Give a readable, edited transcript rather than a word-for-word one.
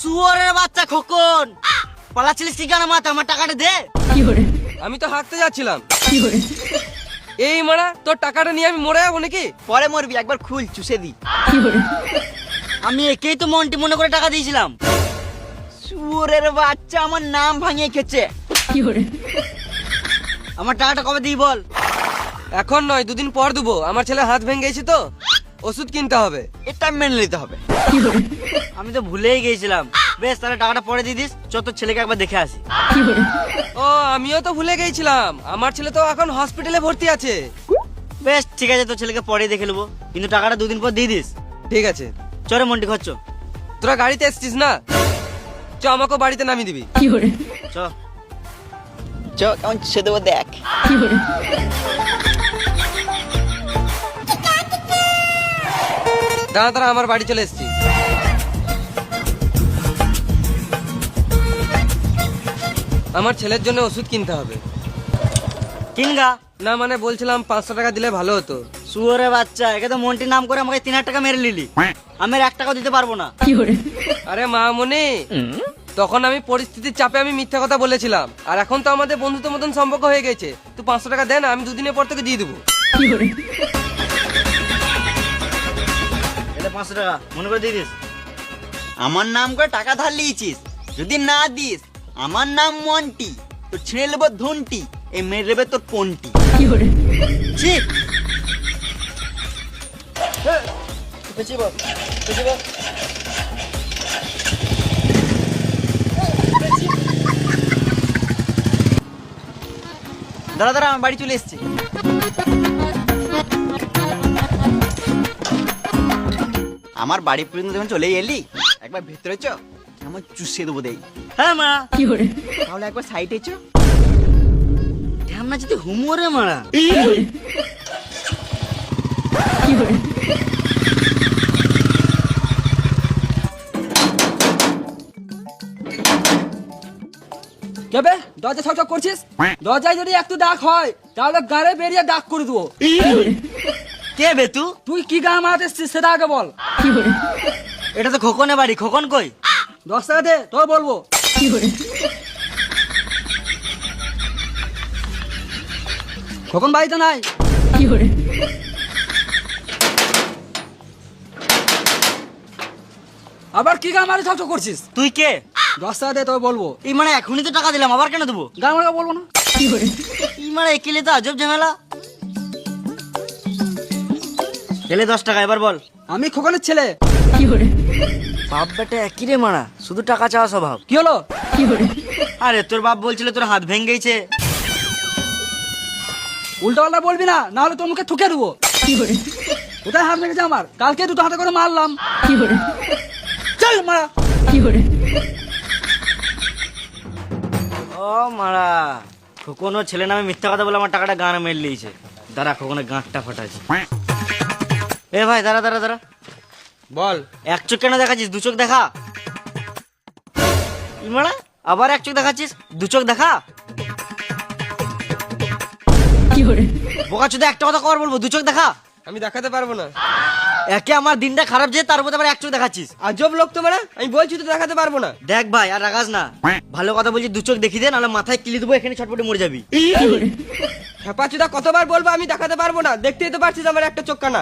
শুয়োরের বাচ্চা খোকন, পালাচ্ছিলিস কি কেন? মাথা আমার টাকাটা দে। আমি তো হাঁটতে যাচ্ছিলাম। এই মারা, তোর টাকাটা নিয়ে আমি মরে যাবো নাকি? পরে মরবি, একবার খুল চুষে দি। আমি একেই তো মন্টি মনে করে টাকা দিয়েছিলাম। শুয়োরের বাচ্চা আমার নাম ভাঙিয়ে খেছে। আমার টাকাটা কবে দিই বল? এখন নয়, দুদিন পর দেবো। আমার ছেলে হাত ভেঙে গেছে তো, ওষুধ কিনতে হবে। এটা মেনে নিতে হবে। আমি তো ভুলেই গেছিলাম। বেশ, তাহলে টাকাটা পরে দিয়ে দিস। চ তোর ছেলেকে একবার দেখে আসি। ও, আমিও তো ভুলে গেছিলাম, আমার ছেলে তো এখন হসপিটালে ভর্তি আছে। বেশ ঠিক আছে, তোর ছেলেকে পরে দেখে নেবো, কিন্তু টাকাটা দুদিন পর দিয়ে দিস। ঠিক আছে, চরে মন্টি খরচ। তোরা গাড়িতে এসছিস না? চ, আমাকে বাড়িতে নামিয়ে দিবি। চ চ, কেমন চুষে দেবো দেখ। দাঁড়া দাঁড়া, আমার বাড়ি চলে এসছি। আমার ছেলের জন্য ওষুধ কিনতে হবে। কিনগা না মানে বলছিলাম 500 টাকা দিলে ভালো হতো। শুয়োরের বাচ্চা, একে তো মন্টির নাম করে আমাকে 3000 টাকা মেরে নিলি। আমি আর 1 টাকাও দিতে পারবো না। আরে মামনি, তখন আমি পরিস্থিতির চাপে আমি মিথ্যা কথা বলেছিলাম, আর এখন তো আমাদের বন্ধুত্ব মতন সম্পর্ক হয়ে গেছে। তুই 500 টাকা দে না, আমি দুদিনের পর তোকে দিয়ে দেবো। এটা 500 টাকা মনে করে দিয়ে দিস। আমার নাম করে টাকা ধার লিয়েছিস, যদি না দিস আমার নাম মন্টি, তোর ছিঁড়ে নেবো ধুনটি, এই মেরে নেবে তোর পন্টি। ঠিক দাঁড়া দাঁড়া, আমার বাড়ি চলে এসছি। আমার বাড়ি পর্যন্ত যখন চলে এলি, একবার ভেতরে চ, আমার চুষে দেবো দেই। হ্যাঁ মা, তাহলে একবার সাইডে চ। ঢ্যামনা যদি হুমোরে মারা। কেবে দরজা ছক করছিস? দরজায় যদি একটু ডাক হয় তাহলে গাড়ে বেরিয়ে ডাক করে দেবো। কে বে তুই? তুই কি গান মারাতে এসছিস সেটা আগে বল। এটা তো খোকনের বাড়ি। খোকন কই? 10 টাকা দে, তোর বলবো। খোকন বাড়িতে নাই। আবার কি গান মারি ছক করছিস? তুই কে? 10 টাকা দে, তোর বলবো। এই মানে এখনই তো টাকা দিলাম, আবার কেন দেবো? গান মারা বলবো না। এই মানে একেলে তো আজব ঝামেলা। ছেলে 10 টাকা, এবার বল। আমি খোকনের ছেলে। বাপ বেটা একই রে মারা, শুধু টাকা চাওয়া স্বভাব। কি হলো? আরে তোর বাপ বলছিল তোর হাত ভেঙে গেছে। উল্টো পাল্টা বলবি না, না হলে তোর মুখে ঠুকে দেবো। কোথায় হাত লেগেছে আমার? কালকে দুটো হাতে করে মারলাম। চল মারা। ও মারা, খোকন ছেলে নামে মিথ্যা কথা বলে আমার টাকাটা গান মেরে লিয়েছে। দাঁড়া, খোকনের গাঁটটা ফাটাচ্ছি। এ ভাই দাঁড়া দাঁড়া দাঁড়া। বল। এক চোখ কেন দেখাচ্ছিস? 2 চোখ দেখা। ই মারা, আবার 1 চোখ দেখাচ্ছিস, 2 চোখ দেখা। বোকা চোদা, একটা কথা কর বলবো, 2 চোখ দেখা। আমি দেখাতে পারবো না। একে আমার দিনটা খারাপ যে, তার উপর আবার 1 চোখ দেখাচ্ছিস। আজব লোক তো মারা, আমি বলছি তো দেখাতে পারবো না। দেখ ভাই, আর রাগাস না। ভালো কথা বলছি, 2 চোখ দেখি দে, নাহলে মাথায় কিলি দেবো, এখানে ছটপটে মরে যাবি। হ্যাপাচুদা কতবার বলবো আমি দেখাতে পারবো না? দেখতেই তো পারছিস আমার একটা চোখ কানা।